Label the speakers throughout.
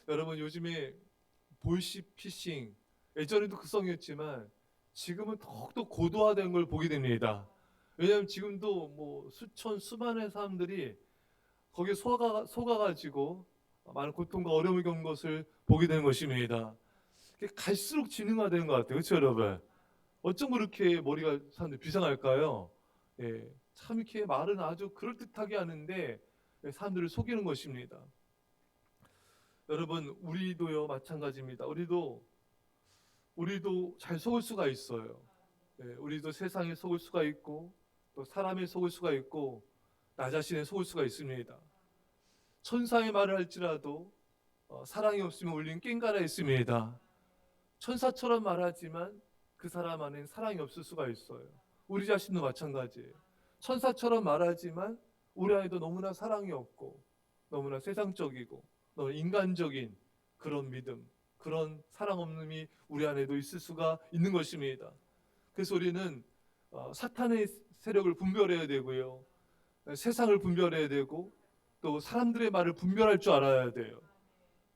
Speaker 1: 여러분 요즘에 보이시피싱 예전에도 극성이었지만 지금은 더욱더 고도화된 걸 보게 됩니다. 왜냐하면 지금도 뭐 수천 수만의 사람들이 거기에 속아가지고 많은 고통과 어려움을 겪는 것을 보게 되는 것입니다. 갈수록 지능화되는 것 같아요. 그렇죠, 여러분? 어쩜 그렇게 머리가 사람들 비상할까요? 예, 참 이렇게 말은 아주 그럴듯하게 하는데 사람들을 속이는 것입니다. 여러분, 우리도요 마찬가지입니다. 우리도 잘 속을 수가 있어요. 예, 우리도 세상에 속을 수가 있고 또 사람에 속을 수가 있고 나 자신에 속을 수가 있습니다. 천사의 말을 할지라도 사랑이 없으면 우리는 꽹가라 했습니다. 천사처럼 말하지만 그 사람 안에는 사랑이 없을 수가 있어요. 우리 자신도 마찬가지예요. 천사처럼 말하지만 우리 안에도 너무나 사랑이 없고 너무나 세상적이고 너무 인간적인 그런 믿음, 그런 사랑 없음이 우리 안에도 있을 수가 있는 것입니다. 그래서 우리는 사탄의 세력을 분별해야 되고요. 세상을 분별해야 되고 또 사람들의 말을 분별할 줄 알아야 돼요.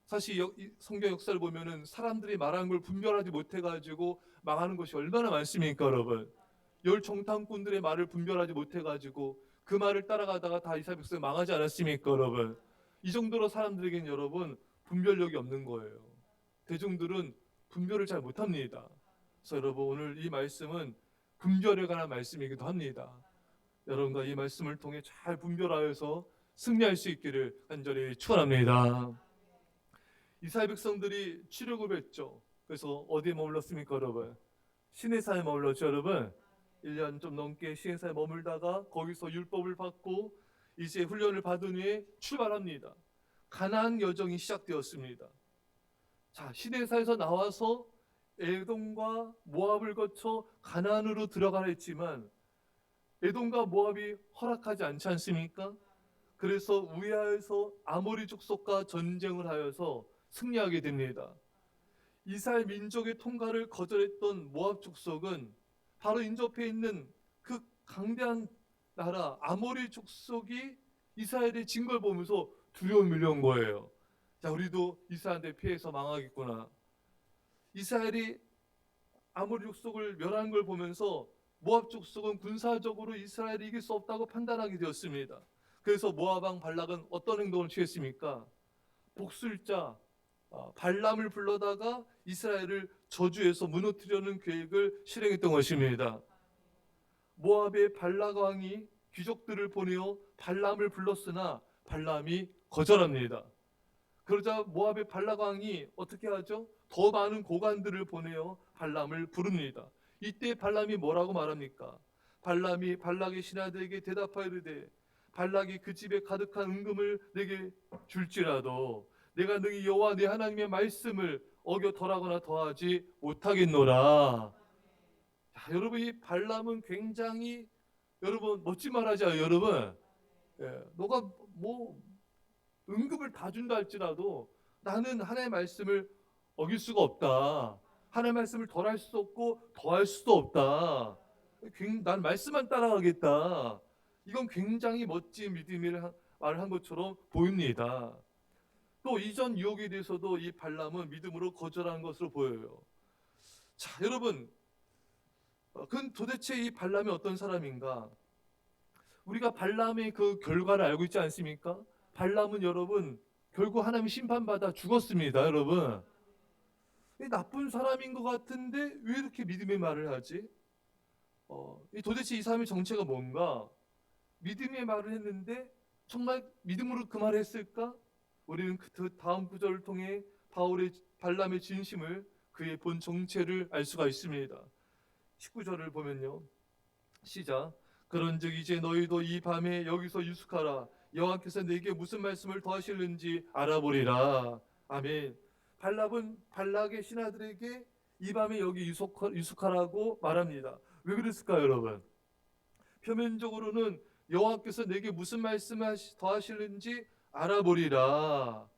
Speaker 1: 사실 성경 역사를 보면은 사람들이 말하는 걸 분별하지 못해가지고 망하는 것이 얼마나 많습니까, 여러분? 열 정탐꾼들의 말을 분별하지 못해가지고 그 말을 따라가다가 다 이스라엘 백성 망하지 않았습니까, 여러분? 이 정도로 사람들에게는 여러분 분별력이 없는 거예요. 대중들은 분별을 잘 못합니다. 그래서 여러분 오늘 이 말씀은 분별에 관한 말씀이기도 합니다. 여러분과 이 말씀을 통해 잘 분별하여서 승리할 수 있기를 간절히 축원합니다. 이스라엘 백성들이 출애굽을 했죠. 그래서 어디에 머물렀습니까, 여러분? 시내산에 머물렀죠, 여러분. 1년 좀 넘게 시내산에 머물다가 거기서 율법을 받고 이제 훈련을 받은 후에 출발합니다. 가나안 여정이 시작되었습니다. 자, 시내산에서 나와서 에돔과 모압을 거쳐 가나안으로 들어가라 했지만 에돔과 모압이 허락하지 않지 않습니까? 그래서 우야에서 아모리 족속과 전쟁을 하여서 승리하게 됩니다. 이스라엘 민족의 통과를 거절했던 모압 족속은 바로 인접해 있는 그 강대한 나라 아모리 족속이 이스라엘의 진 걸 보면서 두려움이 밀려온 거예요. 자, 우리도 이스라엘한테 피해서 망하겠구나. 이스라엘이 아모리 족속을 멸하는 걸 보면서 모압 족속은 군사적으로 이스라엘이 이길 수 없다고 판단하게 되었습니다. 그래서 모압 왕 발락은 어떤 행동을 취했습니까? 복술자 발람을 불러다가 이스라엘을 저주해서 무너뜨리려는 계획을 실행했던 것입니다. 모압의 발락 왕이 귀족들을 보내어 발람을 불렀으나 발람이 거절합니다. 그러자 모압의 발락 왕이 어떻게 하죠? 더 많은 고관들을 보내어 발람을 부릅니다. 이때 발람이 뭐라고 말합니까? 발람이 발락의 신하들에게 대답하여 이르되 발락이 그 집에 가득한 은금을 내게 줄지라도 내가 능히 여호와 내 하나님의 말씀을 어겨 덜하거나 더하지 못하겠노라. 자, 여러분 이 발람은 굉장히 여러분 멋진 말 하죠, 여러분. 예, 너가 뭐 은급을 다 준다 할지라도 나는 하나님의 말씀을 어길 수가 없다. 하나님의 말씀을 덜할 수도 없고 더할 수도 없다. 난 말씀만 따라가겠다. 이건 굉장히 멋진 믿음의 말을 한 것처럼 보입니다. 또 이전 유혹에 대해서도 이 발람은 믿음으로 거절한 것으로 보여요. 자, 여러분, 그건 도대체 이 발람이 어떤 사람인가? 우리가 발람의 그 결과를 알고 있지 않습니까? 발람은 여러분 결국 하나님 심판받아 죽었습니다, 여러분. 나쁜 사람인 것 같은데 왜 이렇게 믿음의 말을 하지? 도대체 이 사람의 정체가 뭔가? 믿음의 말을 했는데 정말 믿음으로 그 말을 했을까? 우리는 그 다음 구절을 통해 바울의 발람의 진심을 그의 본 정체를 알 수가 있습니다. 19절을 보면요. 시작. 그런즉 이제 너희도 이 밤에 여기서 유숙하라. 여호와께서 내게 무슨 말씀을 더하실는지 알아보리라. 아멘. 발락은 발락의 신하들에게 이 밤에 여기 유숙하라고 말합니다. 왜 그랬을까요, 여러분? 표면적으로는 여호와께서 내게 무슨 말씀을 더하실는지 알아보리라.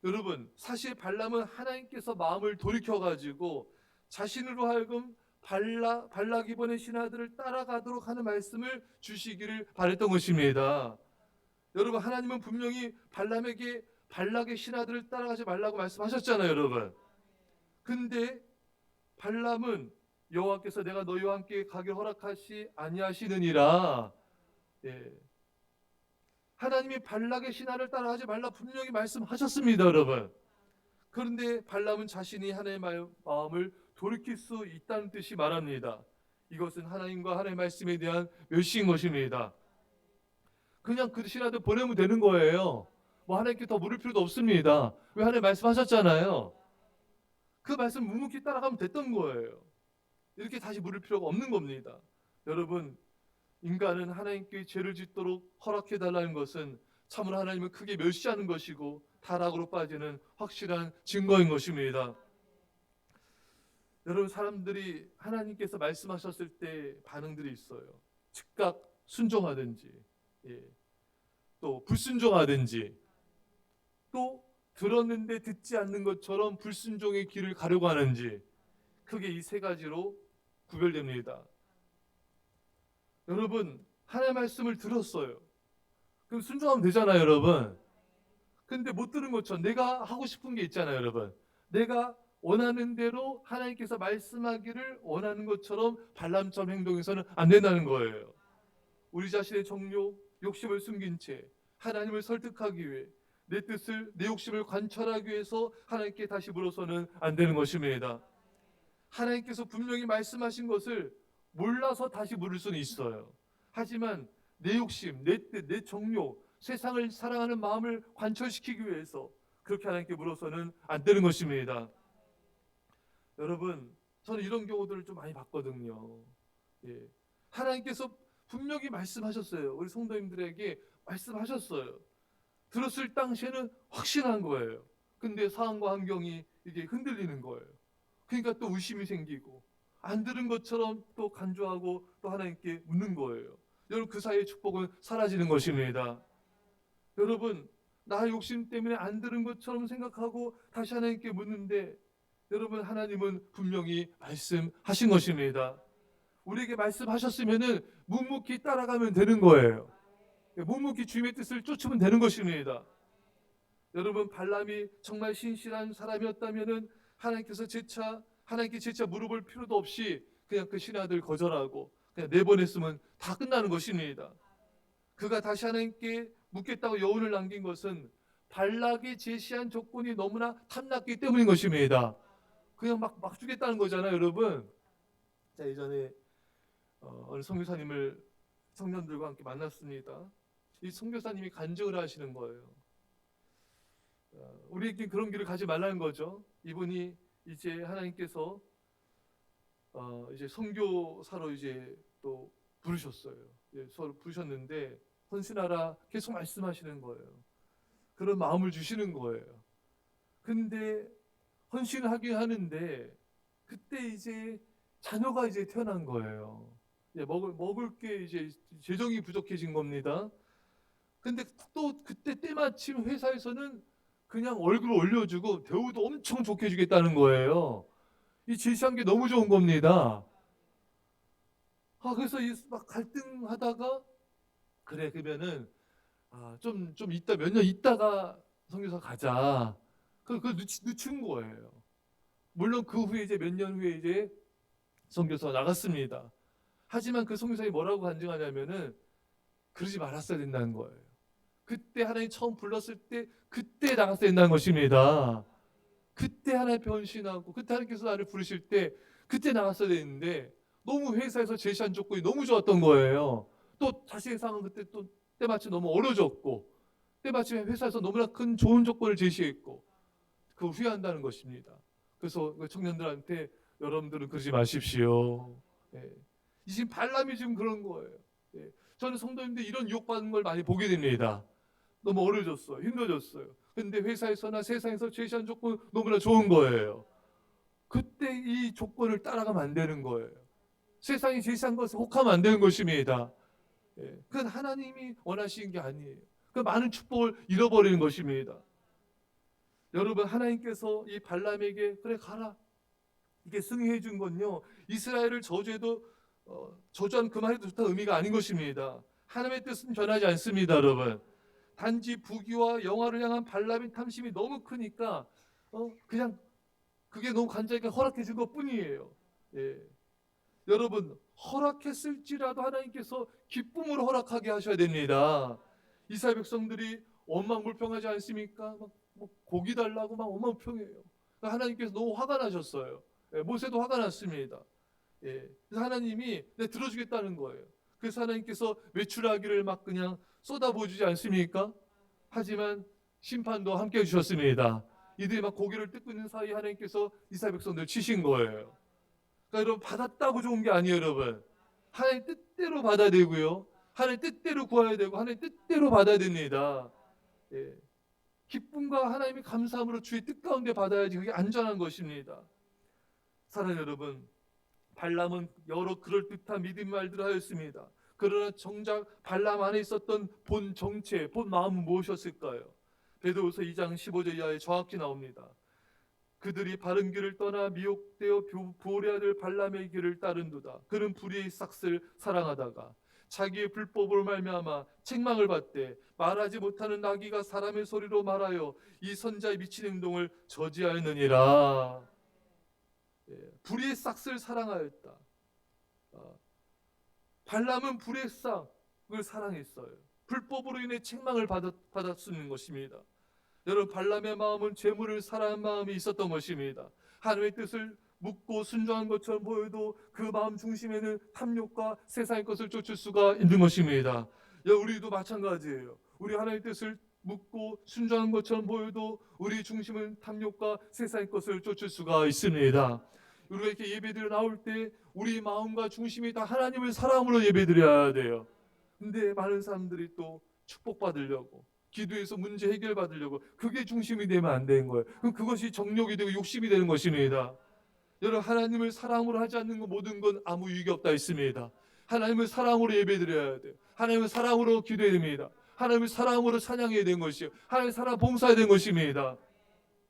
Speaker 1: 여러분, 사실 발람은 하나님께서 마음을 돌이켜가지고 자신으로 하여금 발락이 보낸 신하들을 따라가도록 하는 말씀을 주시기를 바랬던 것입니다. 여러분, 하나님은 분명히 발람에게 발락의 신하들을 따라가지 말라고 말씀하셨잖아요, 여러분. 근데 발람은 여호와께서 내가 너희와 함께 가게 허락하시 아니하시느니라. 예. 하나님이 발락의 신하를 따라가지 말라 분명히 말씀하셨습니다, 여러분. 그런데 발람은 자신이 하나님의 마음을 돌이킬 수 있다는 뜻이 말합니다. 이것은 하나님과 하나님의 말씀에 대한 멸시인 것입니다. 그냥 그 신하들 보내면 되는 거예요. 뭐 하나님께 더 물을 필요도 없습니다. 왜 하나님 말씀하셨잖아요. 그 말씀 묵묵히 따라가면 됐던 거예요. 이렇게 다시 물을 필요가 없는 겁니다. 여러분, 인간은 하나님께 죄를 짓도록 허락해달라는 것은 참으로 하나님을 크게 멸시하는 것이고 타락으로 빠지는 확실한 증거인 것입니다. 여러분, 사람들이 하나님께서 말씀하셨을 때 반응들이 있어요. 즉각 순종하든지, 또 불순종하든지, 또 들었는데 듣지 않는 것처럼 불순종의 길을 가려고 하는지, 크게 이 세 가지로 구별됩니다. 여러분, 하나님의 말씀을 들었어요. 그럼 순종하면 되잖아요, 여러분. 근데 못 들은 것처럼 내가 하고 싶은 게 있잖아요, 여러분. 내가 원하는 대로 하나님께서 말씀하기를 원하는 것처럼 발람처럼 행동해서는 안 된다는 거예요. 우리 자신의 정욕, 욕심을 숨긴 채 하나님을 설득하기 위해 내 뜻을, 내 욕심을 관철하기 위해서 하나님께 다시 물어서는 안 되는 것입니다. 하나님께서 분명히 말씀하신 것을 몰라서 다시 물을 수는 있어요. 하지만 내 욕심, 내 뜻, 내 정욕, 세상을 사랑하는 마음을 관철시키기 위해서 그렇게 하나님께 물어서는 안 되는 것입니다. 여러분, 저는 이런 경우들을 좀 많이 봤거든요. 하나님께서 분명히 말씀하셨어요. 우리 성도님들에게 말씀하셨어요. 들었을 당시에는 확신한 거예요. 근데 상황과 환경이 이게 흔들리는 거예요. 그러니까 또 의심이 생기고 안 들은 것처럼 또 간주하고 또 하나님께 묻는 거예요. 여러분, 그 사이에 축복은 사라지는 것입니다. 여러분, 나의 욕심 때문에 안 들은 것처럼 생각하고 다시 하나님께 묻는데, 여러분, 하나님은 분명히 말씀하신 것입니다. 우리에게 말씀하셨으면은 묵묵히 따라가면 되는 거예요. 묵묵히 주님의 뜻을 쫓으면 되는 것입니다. 여러분, 발람이 정말 신실한 사람이었다면은 하나님께 재차 물어볼 필요도 없이 그냥 그 신하들 거절하고 그냥 내보냈으면 다 끝나는 것입니다. 그가 다시 하나님께 묻겠다고 여운을 남긴 것은 발락이 제시한 조건이 너무나 탐났기 때문인 것입니다. 그냥 막 주겠다는 거잖아요, 여러분. 자, 예전에 어느 선교사님을 청년들과 함께 만났습니다. 이 선교사님이 간증을 하시는 거예요. 우리에게 그런 길을 가지 말라는 거죠. 이분이 이제 하나님께서 이제 선교사로 이제 또 부르셨어요. 서로 부르셨는데 헌신하라 계속 말씀하시는 거예요. 그런 마음을 주시는 거예요. 근데 헌신하긴 하는데 그때 이제 자녀가 이제 태어난 거예요. 먹을 게 이제 재정이 부족해진 겁니다. 근데 또 그때 때마침 회사에서는 그냥 월급을 올려주고 대우도 엄청 좋게 주겠다는 거예요. 이 제시한 게 너무 좋은 겁니다. 그래서 막 갈등하다가 그래, 그러면은 좀 이따 몇 년 있다가 선교사 가자. 그걸 늦춘 거예요. 물론 그 후에 이제 몇 년 후에 이제 선교사 나갔습니다. 하지만 그 선교사님이 뭐라고 간증하냐면은 그러지 말았어야 된다는 거예요. 그때 하나님 처음 불렀을 때 그때 나갔어야 된다는 것입니다. 그때 하나님 변신하고 그때 하나님께서 나를 부르실 때 그때 나갔어야 되는데 너무 회사에서 제시한 조건이 너무 좋았던 거예요. 또 자신의 상황은 그때 또 때마침 너무 어려졌고 때마침 회사에서 너무나 큰 좋은 조건을 제시했고 그걸 후회한다는 것입니다. 그래서 청년들한테 여러분들은 그러지 마십시오. 지금 발람이 지금 그런 거예요. 저는 성도님들 이런 유혹받는 걸 많이 보게 됩니다. 너무 어려졌어요. 힘들어졌어요. 근데 회사에서나 세상에서 제시한 조건 너무나 좋은 거예요. 그때 이 조건을 따라가면 안 되는 거예요. 세상이 제시한 것을 혹하면 안 되는 것입니다. 그건 하나님이 원하시는 게 아니에요. 그 많은 축복을 잃어버리는 것입니다. 여러분, 하나님께서 이 발람에게 그래 가라 이게 승리해 준 건요, 이스라엘을 저주해도 저주한 그 말이 좋다는 의미가 아닌 것입니다. 하나님의 뜻은 변하지 않습니다, 여러분. 단지 부귀와 영화를 향한 발람의 탐심이 너무 크니까 그냥 그게 너무 간절하게 허락해 준 것뿐이에요. 예. 여러분, 허락했을지라도 하나님께서 기쁨으로 허락하게 하셔야 됩니다. 이스라엘 백성들이 원망불평하지 않습니까? 뭐 고기 달라고 막 원망불평해요. 하나님께서 너무 화가 나셨어요. 예, 모세도 화가 났습니다. 예, 그래서 하나님이 들어주겠다는 거예요. 그래서 하나님께서 외출하기를 막 그냥 쏟아부어주지 않습니까? 하지만 심판도 함께 해주셨습니다. 이들이 막 고기를 뜯고 있는 사이 하나님께서 이스라엘 백성들 치신 거예요. 그러니까 여러분, 받았다고 좋은 게 아니에요. 여러분, 하나님 뜻대로 받아야 되고요, 하나님 뜻대로 구해야 되고 하나님 뜻대로 받아야 됩니다. 예. 기쁨과 하나님의 감사함으로 주의 뜻 가운데 받아야지 그게 안전한 것입니다. 사랑하는 여러분, 발람은 여러 그럴듯한 믿음 말들을 하였습니다. 그러나 정작 발람 안에 있었던 본 정체, 본 마음은 무엇이었을까요? 베드로서 2장 15절 이하에 정확히 나옵니다. 그들이 바른 길을 떠나 미혹되어 부올의 아들 발람의 길을 따른도다. 그는 불의의 싹을 사랑하다가 자기의 불법으로 말미암아 책망을 받되 말하지 못하는 나귀가 사람의 소리로 말하여 이 선자의 미친 행동을 저지하였느니라. 예, 불의의 싹을 사랑하였다. 발람은 불의의 싹을 사랑했어요. 불법으로 인해 책망을 받았는 것입니다. 여러분, 발람의 마음은 재물을 사랑하는 마음이 있었던 것입니다. 하나님의 뜻을 묻고 순종한 것처럼 보여도 그 마음 중심에는 탐욕과 세상의 것을 쫓을 수가 있는 것입니다. 우리도 마찬가지예요. 우리 하나님의 뜻을 묻고 순종한 것처럼 보여도 우리 중심은 탐욕과 세상의 것을 쫓을 수가 있습니다. 우리가 이렇게 예배드려 나올 때 우리 마음과 중심이 다 하나님을 사랑으로 예배드려야 돼요. 근데 많은 사람들이 또 축복받으려고, 기도해서 문제 해결받으려고 그게 중심이 되면 안 되는 거예요. 그럼 그것이 정욕이 되고 욕심이 되는 것입니다. 여러분, 하나님을 사랑으로 하지 않는 것 모든 건 아무 유익이 없다 했습니다. 하나님을 사랑으로 예배드려야 돼요. 하나님을 사랑으로 기도해야 됩니다. 하나님을 사랑으로 찬양해야 되는 것이요, 하나님을 사랑 봉사해야 되는 것입니다.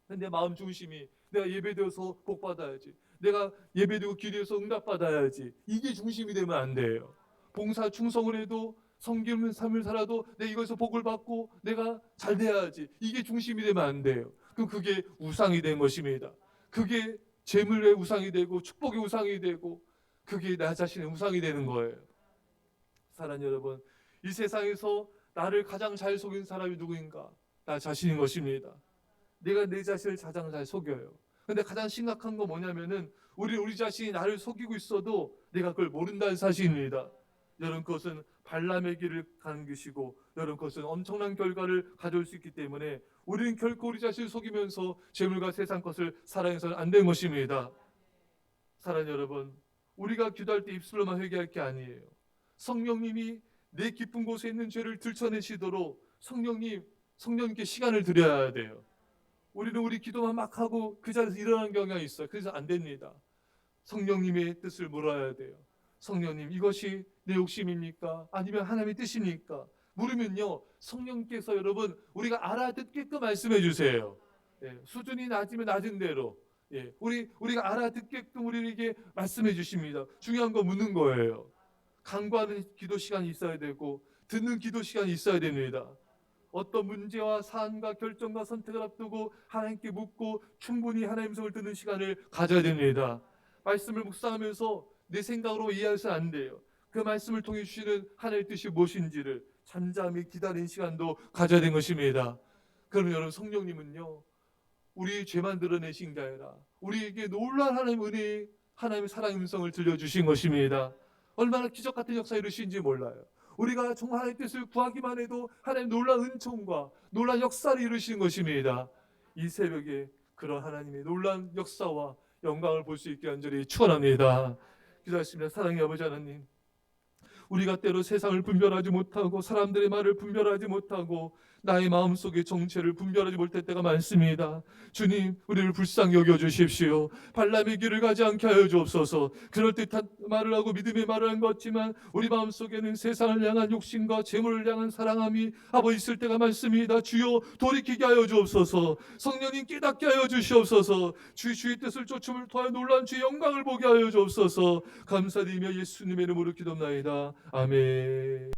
Speaker 1: 내 마음 중심이 내가 예배되어서 복받아야지, 내가 예배되고 기도해서 응답받아야지, 이게 중심이 되면 안 돼요. 봉사 충성을 해도 섬기는 삶을 살아도 내 이거에서 복을 받고 내가 잘 돼야지, 이게 중심이 되면 안 돼요. 그럼 그게 우상이 된 것입니다. 그게 재물의 우상이 되고 축복의 우상이 되고 그게 나 자신의 우상이 되는 거예요. 사랑하는 여러분, 이 세상에서 나를 가장 잘 속인 사람이 누구인가? 나 자신인 것입니다. 내가 내 자신을 가장 잘 속여요. 근데 가장 심각한 건 뭐냐면은 우리 자신이 나를 속이고 있어도 내가 그걸 모른다는 사실입니다. 여러분, 그것은 발람의 길을 가는 것이고, 여러분, 그것은 엄청난 결과를 가져올 수 있기 때문에 우리는 결코 우리 자신을 속이면서 재물과 세상 것을 사랑해서는 안 되는 것입니다. 사랑하는 여러분, 우리가 기도할 때 입술로만 회개할 게 아니에요. 성령님이 내 깊은 곳에 있는 죄를 들춰내시도록 성령님께 시간을 드려야 돼요. 우리는 우리 기도만 막 하고 그 자리에서 일어나는 경향이 있어요. 그래서 안 됩니다. 성령님의 뜻을 물어야 돼요. 성령님, 이것이 내 욕심입니까? 아니면 하나님의 뜻입니까? 물으면요, 성령께서 여러분 우리가 알아듣게끔 말씀해 주세요. 예, 수준이 낮으면 낮은 대로, 예, 우리가 알아듣게끔 우리에게 말씀해 주십니다. 중요한 거 묻는 거예요. 간구하는 기도 시간이 있어야 되고 듣는 기도 시간이 있어야 됩니다. 어떤 문제와 사안과 결정과 선택을 앞두고 하나님께 묻고 충분히 하나님의 음성을 듣는 시간을 가져야 됩니다. 말씀을 묵상하면서 내 생각으로 이해해서는 안 돼요. 그 말씀을 통해 주시는 하나님의 뜻이 무엇인지를 잠잠히 기다리는 시간도 가져야 되는 것입니다. 그럼 여러분, 성령님은요, 우리 죄만 드러내신 게 아니라 우리에게 놀라운 하나님의 은혜, 하나님의 사랑의 음성을 들려주신 것입니다. 얼마나 기적 같은 역사 이루신지 몰라요. 우리가 정말 하나님의 뜻을 구하기만 해도 하나님 놀라운 은총과 놀라운 역사를 이루시는 것입니다. 이 새벽에 그런 하나님의 놀라운 역사와 영광을 볼 수 있게 간절히 축원합니다. 기도하십니다. 사랑의 아버지 하나님, 우리가 때로 세상을 분별하지 못하고 사람들의 말을 분별하지 못하고 나의 마음속의 정체를 분별하지 못할 때가 많습니다. 주님, 우리를 불쌍히 여겨주십시오. 발람의 길을 가지 않게 하여 주옵소서. 그럴듯한 말을 하고 믿음의 말을 한 것 같지만 우리 마음속에는 세상을 향한 욕심과 재물을 향한 사랑함이 아버지 있을 때가 많습니다. 주여, 돌이키게 하여 주옵소서. 성령님, 깨닫게 하여 주시옵소서. 주의 뜻을 쫓음을 통하여 놀라운 주의 영광을 보게 하여 주옵소서. 감사드리며 예수님의 이름으로 기도합나이다. 아멘.